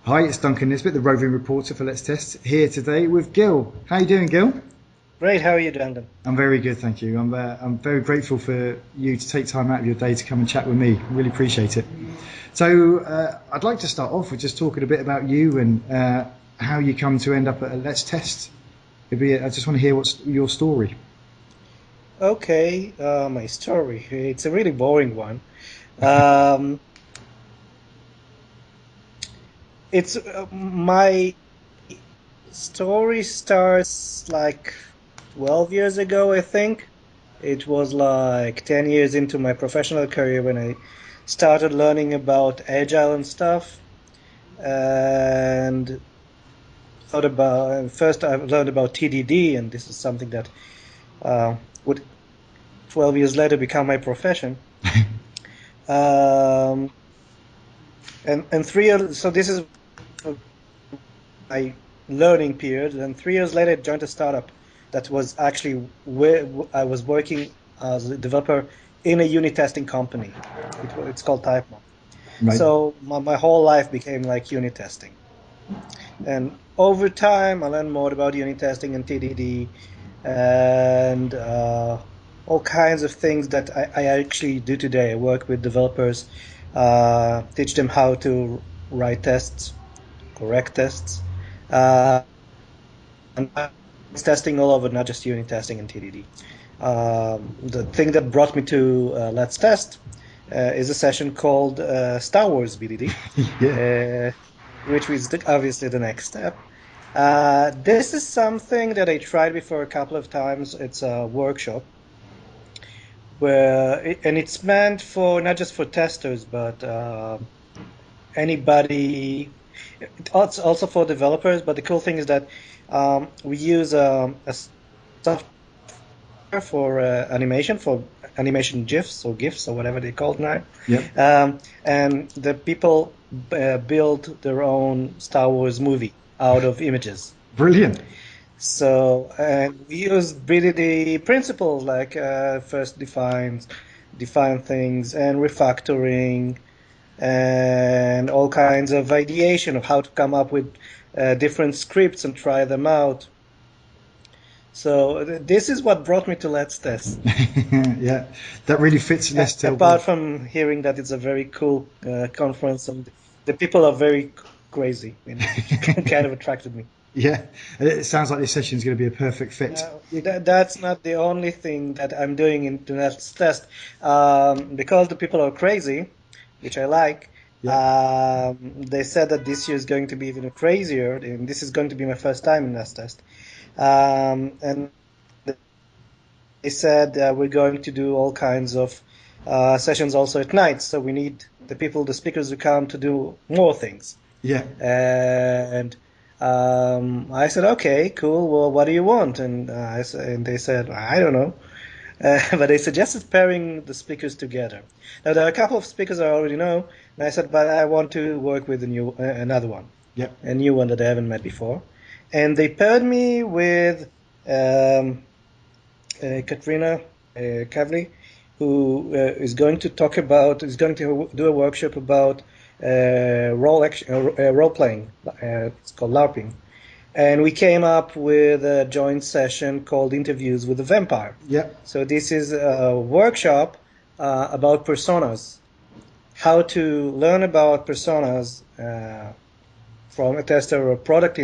Hi, it's Duncan Nisbet, the roving reporter for Let's Test, here today with Gil. How you doing, Gil? Great, how are you, Duncan? I'm very good, thank you. I'm very grateful for you to take time out of your day to come and chat with me. Really appreciate it. So I'd like to start off with just talking a bit about you and how you come to end up at Let's Test. I just want to hear what's your story. Okay, my story. It's a really boring one. Um, my story starts like 12 years ago, I think. It was like 10 years into my professional career when I started learning about agile and stuff. And first I learned about TDD, and this is something that would 12 years later become my profession. Um, and 3 years, so this is my learning period. And 3 years later, I joined a startup that was actually where I was working as a developer in a unit testing company. It's called TypeMob. Right. So my whole life became like unit testing. And over time, I learned more about unit testing and TDD and all kinds of things that I actually do today. I work with developers, teach them how to write tests, correct tests, uh, and it's testing all over, not just unit testing and TDD. The thing that brought me to Let's Test is a session called Star Wars BDD, Yeah. which is obviously the next step. This is something that I tried before a couple of times. It's a workshop and it's meant for not just for testers, but anybody. It's also for developers. But the cool thing is that we use a software for animation GIFs or GIFs or whatever they call it now. Yep. And the people build their own Star Wars movie out of images. Brilliant. So, and we use BDD principles like first define things, and refactoring, and all kinds of ideation of how to come up with different scripts and try them out. So this is what brought me to Let's Test. Yeah, that really fits Let's Apart Tell. from hearing that it's a very cool conference and the people are very crazy, which kind of attracted me. Yeah, it sounds like this session is going to be a perfect fit. That's not the only thing that I'm doing in the next test. Because the people are crazy, which I like. Yeah. They said that this year is going to be even crazier, and this is going to be my first time in this test. And they said we're going to do all kinds of sessions also at night, so we need the speakers who come to do more things. Yeah. And I said, okay, cool. Well, what do you want? And and they said, I don't know. But they suggested pairing the speakers together. Now there are a couple of speakers I already know, and I said, but I want to work with another one, Yeah. a new one that I haven't met before. And they paired me with Katrine Kavli, who is going to do a workshop about role playing. It's called LARPing. And we came up with a joint session called Interviews with the Vampire. Yeah. So this is a workshop about personas, how to learn about personas from a tester or product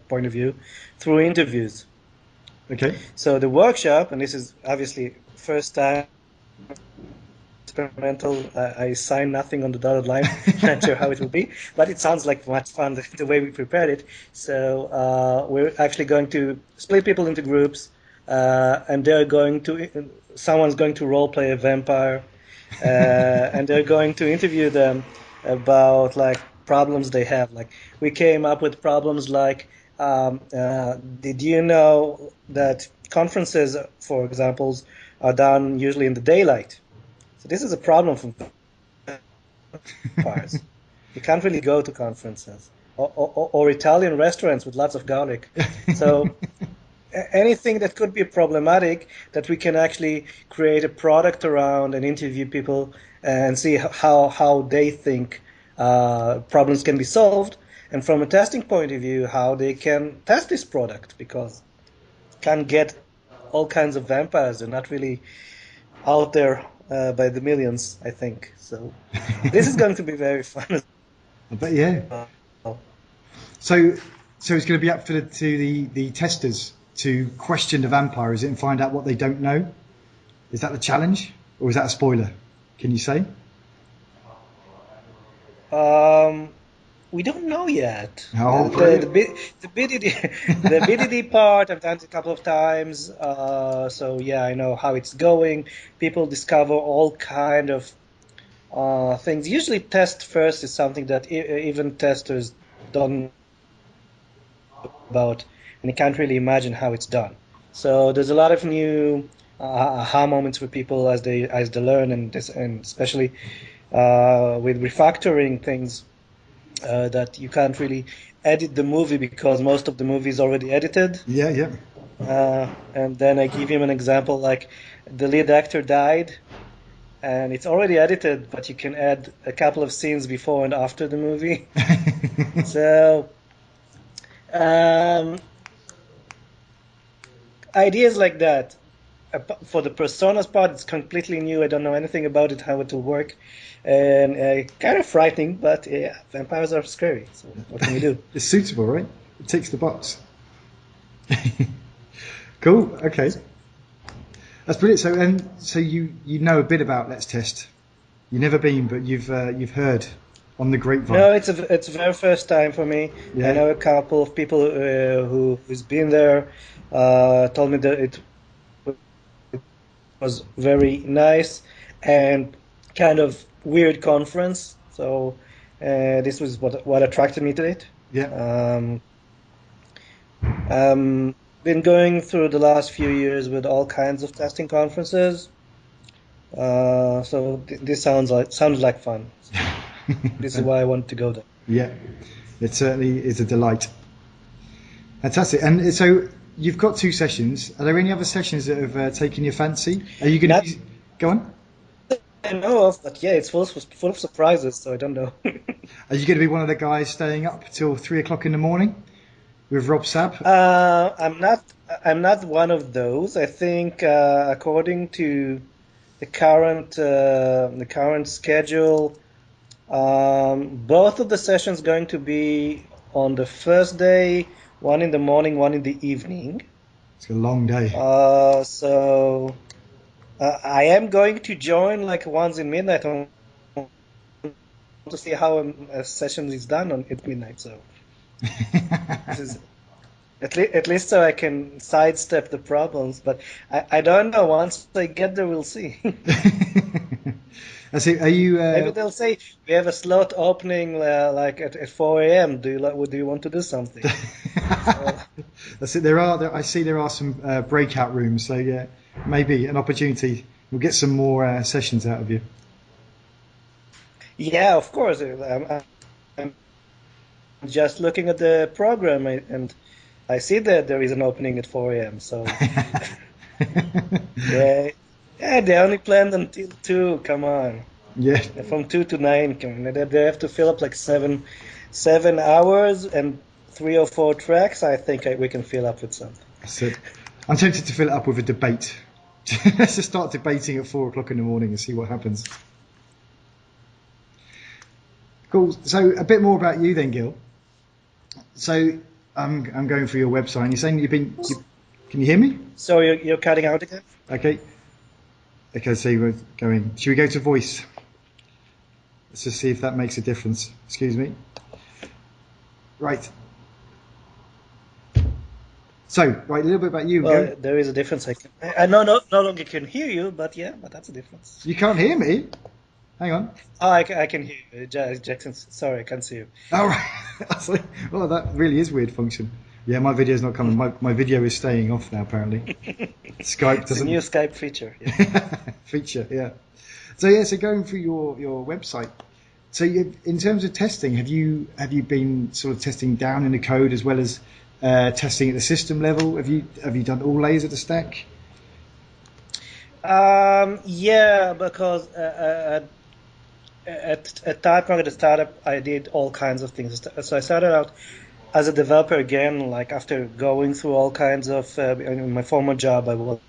point of view through interviews. Okay. So the workshop, and this is obviously first time experimental. I signed nothing on the dotted line. Not sure how it will be, but it sounds like much fun the way we prepared it. So we're actually going to split people into groups, and someone's going to role play a vampire, and they're going to interview them about like problems they have. Like we came up with problems like, did you know that conferences, for examples, are done usually in the daylight? So this is a problem for vampires. You can't really go to conferences or Italian restaurants with lots of garlic. So anything that could be problematic that we can actually create a product around and interview people and see how they think problems can be solved. and from a testing point of view, how they can test this product, because can get all kinds of vampires. They're not really out there by the millions, I think. So this is going to be very fun. I bet, yeah. Well. So it's going to be up to the testers to question the vampire, is it, and find out what they don't know? Is that the challenge, or is that a spoiler? Can you say? We don't know yet. Oh, The BDD, the BDD part I've done it a couple of times. So yeah, I know how it's going. People discover all kind of things. Usually, test first is something that even testers don't know about, and they can't really imagine how it's done. So there's a lot of new aha moments for people as they learn, and especially with refactoring things. That you can't really edit the movie because most of the movie is already edited. yeah. And then I give him an example, like the lead actor died and it's already edited, but you can add a couple of scenes before and after the movie. So ideas like that. For the personas part, it's completely new. I don't know anything about it, how it will work, and kind of frightening. But yeah, vampires are scary. So what can you do? It's suitable, right? It ticks the box. Cool. Okay, that's brilliant. So you know a bit about Let's Test. You've never been, but you've heard on the grapevine. No, it's the very first time for me. Yeah. I know a couple of people who's been there. Told me that it was very nice and kind of weird conference. So this was what attracted me to it. Yeah. Been going through the last few years with all kinds of testing conferences. So this sounds like fun. This is why I wanted to go there. Yeah, it certainly is a delight. Fantastic. And so you've got 2 sessions. Are there any other sessions that have taken your fancy? Are you going to go on? I know of, but yeah, it's full of surprises, so I don't know. Are you going to be one of the guys staying up till 3 o'clock in the morning with Rob Sapp? I'm not one of those. I think according to the current schedule, both of the sessions going to be on the first day, one in the morning, one in the evening. It's a long day. So I am going to join like once in midnight to see how a session is done at midnight. So this is at least so I can sidestep the problems. But I don't know. Once I get there, we'll see. I see. Are you? Maybe they'll say we have a slot opening like at 4 a.m. Do you want to do something? That's it. I see there are some breakout rooms. So yeah, maybe an opportunity. We'll get some more sessions out of you. Yeah, of course. I'm just looking at the program and I see that there is an opening at 4 a.m. So yeah, they only planned until 2. Come on. Yeah. From 2 to 9. They have to fill up like 7 hours and 3 or 4 tracks. I think we can fill up with something. That's it. I'm tempted to fill it up with a debate. Let's just start debating at 4 o'clock in the morning and see what happens. Cool. So a bit more about you then, Gil. So I'm going through your website and you're saying can you hear me? So you're cutting out again? Okay, so we're going. Should we go to voice? Let's just see if that makes a difference. Excuse me. Right. So, right, a little bit about you. Well, there is a difference. I no longer can hear you, but that's a difference. You can't hear me? Hang on. Oh, I can hear you. Jackson, sorry, I can't see you. Oh, right. I was like, well, that really is weird function. Yeah, my video's not coming. My video is staying off now, apparently. Skype doesn't... It's a new Skype feature. Yeah. Feature, yeah. So going through your website, so in terms of testing, have you been sort of testing down in the code as well as testing at the system level? Have you done all layers of the stack? Yeah, because at TypeMark, at the startup, I did all kinds of things. So I started out as a developer again, like after going through all kinds of, in my former job, I was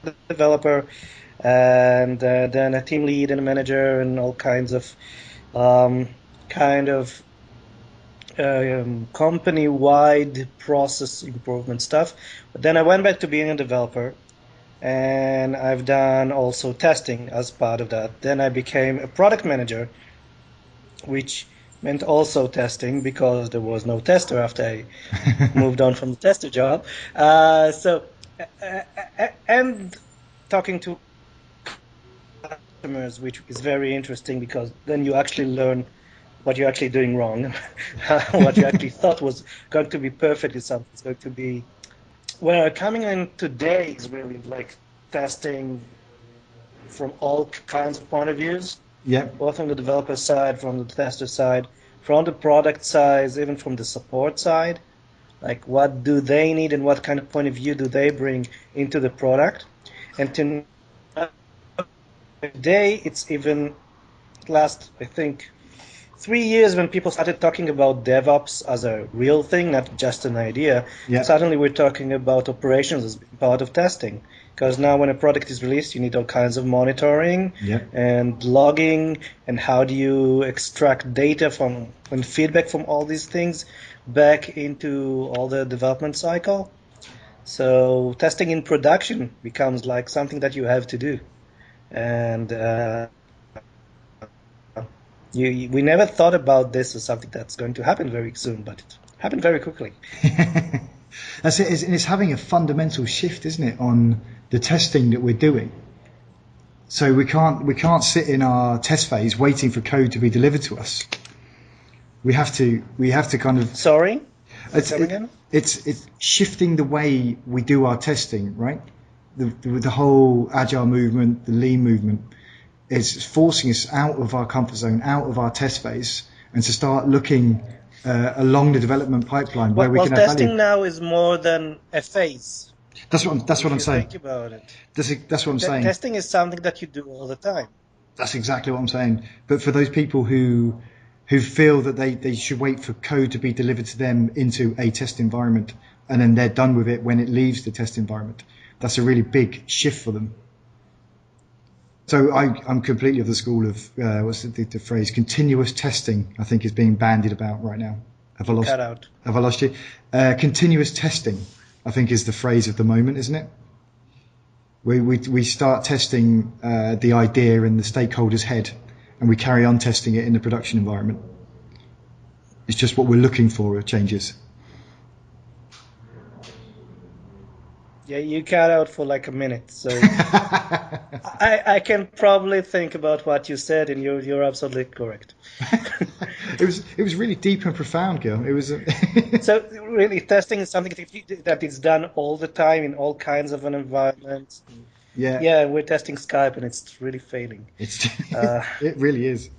a developer and then a team lead and a manager and all kinds of kind of company-wide process improvement stuff. But then I went back to being a developer, and I've done also testing as part of that. Then I became a product manager, which meant also testing because there was no tester after I moved on from the tester job. And talking to customers, which is very interesting because then you actually learn what you're actually doing wrong, what you actually thought was going to be perfect is something that's going to be. Well, coming in today is really like testing from all kinds of point of views, Yeah. both on the developer side, from the tester side, from the product side, even from the support side. Like, what do they need and what kind of point of view do they bring into the product? And today, it's even last, I think, 3 years when people started talking about DevOps as a real thing, not just an idea. Yeah. Suddenly we're talking about operations as part of testing. Because now when a product is released, you need all kinds of monitoring Yeah. and logging, and how do you extract data from and feedback from all these things back into all the development cycle. So testing in production becomes like something that you have to do. And we never thought about this as something that's going to happen very soon, but it happened very quickly. That's it. It's having a fundamental shift, isn't it, on the testing that we're doing. So we can't sit in our test phase waiting for code to be delivered to us. We have to kind of. Sorry? It's shifting the way we do our testing, right? The whole agile movement, the lean movement, is forcing us out of our comfort zone, out of our test phase, and to start looking along the development pipeline where we can add value. Testing now is more than a phase. That's what I'm saying. Think about it. That's what I'm saying. Testing is something that you do all the time. That's exactly what I'm saying. But for those people who feel that they should wait for code to be delivered to them into a test environment and then they're done with it when it leaves the test environment, that's a really big shift for them. So I'm completely of the school of what's the phrase? Continuous testing. I think is being bandied about right now. Have I lost you? Continuous testing, I think, is the phrase of the moment, isn't it? We start testing the idea in the stakeholder's head, and we carry on testing it in the production environment. It's just what we're looking for changes. Yeah, you cut out for like a minute, so I can probably think about what you said, and you're absolutely correct. It was really deep and profound, Gil. It was. So really, testing is something that is done all the time in all kinds of environments. Yeah, we're testing Skype, and it's really failing. It really is.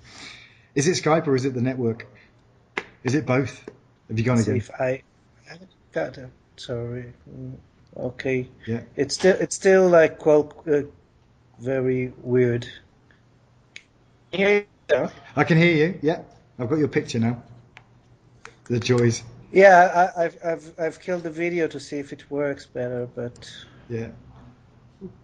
Is it Skype or is it the network? Is it both? Have you gone again? If I got it, sorry. Okay. Yeah. It's still like very weird. Can you hear me? I can hear you. Yeah, I've got your picture now. The joys. Yeah, I've killed the video to see if it works better, but yeah,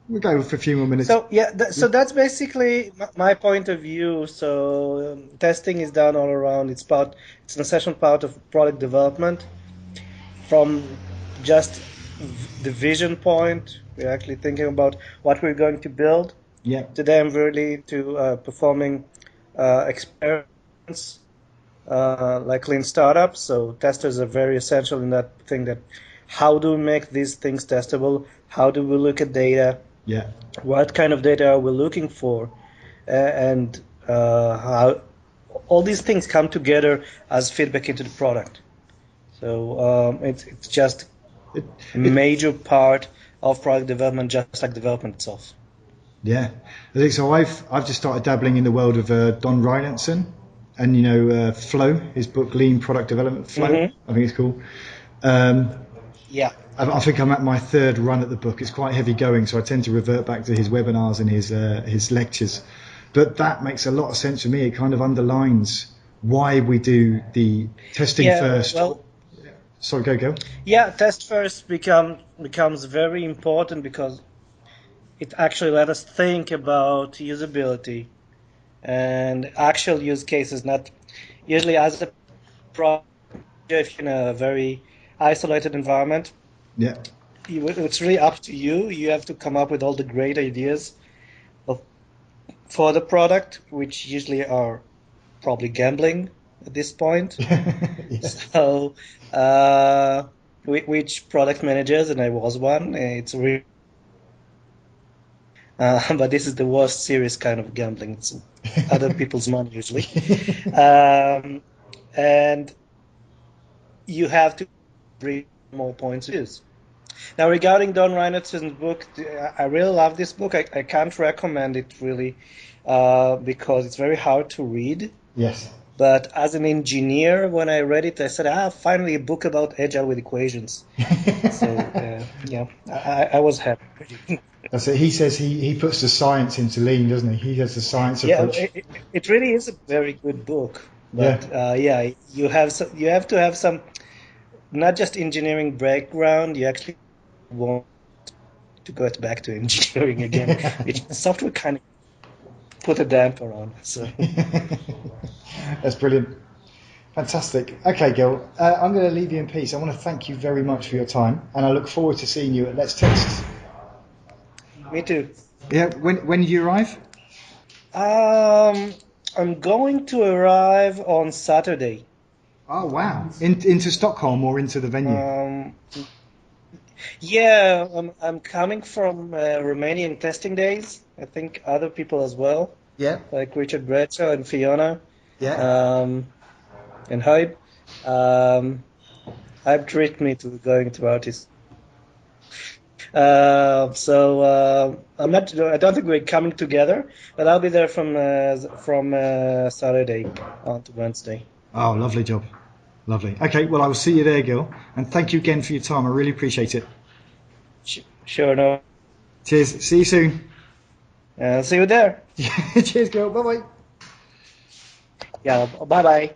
we'll go for a few more minutes. So yeah, so that's basically my point of view. So testing is done all around. It's an essential part of product development. From just the vision point, we're actually thinking about what we're going to build. Yeah. To then really to performing experiments like lean startups. So testers are very essential in that thing. That how do we make these things testable? How do we look at data? Yeah. What kind of data are we looking for? And how all these things come together as feedback into the product. So it's just a major part of product development, just like development itself. Yeah, I think so. I've just started dabbling in the world of Don Reinenson, and Flow, his book Lean Product Development Flow. Mm-hmm. I think it's cool. Yeah. I think I'm at my third run at the book. It's quite heavy going, so I tend to revert back to his webinars and his lectures. But that makes a lot of sense for me. It kind of underlines why we do the testing first. Well, sorry, go. Yeah, test first becomes very important because it actually let us think about usability and actual use cases, not usually as a project in a very isolated environment. Yeah. It's really up to you. You have to come up with all the great ideas for the product, which usually are probably gambling at this point. Yes. So, which product managers, and I was one, it's really, but this is the worst serious kind of gambling. It's other people's money usually. And you have to bring more points of views. Now, regarding Don Reinertson's book, I really love this book. I can't recommend it really because it's very hard to read. Yes. But as an engineer, when I read it, I said, finally a book about agile with equations. So, yeah, I was happy. That's it. He says he puts the science into lean, doesn't he? He has the science approach. It really is a very good book. But Yeah. you have to have some, not just engineering background. You actually want to go back to engineering again, which software kind of put a damper on. So That's brilliant. Fantastic. Okay, Gil, I'm going to leave you in peace. I want to thank you very much for your time, and I look forward to seeing you at Let's Test. Me too. Yeah, when do you arrive? I'm going to arrive on Saturday. Oh, wow. Into Stockholm or into the venue? Yeah, I'm coming from Romanian testing days. I think other people as well, Yeah. like Richard Bradshaw and Fiona, Yeah. and Hyde. Hyde treated me to going to artists. I'm not. I don't think we're coming together, but I'll be there from Saturday on to Wednesday. Oh, lovely job. Lovely. Okay, well, I will see you there, Gil. And thank you again for your time. I really appreciate it. Sure, no. Cheers. See you soon. See you there. Cheers, Gil. Bye-bye. Yeah, bye bye.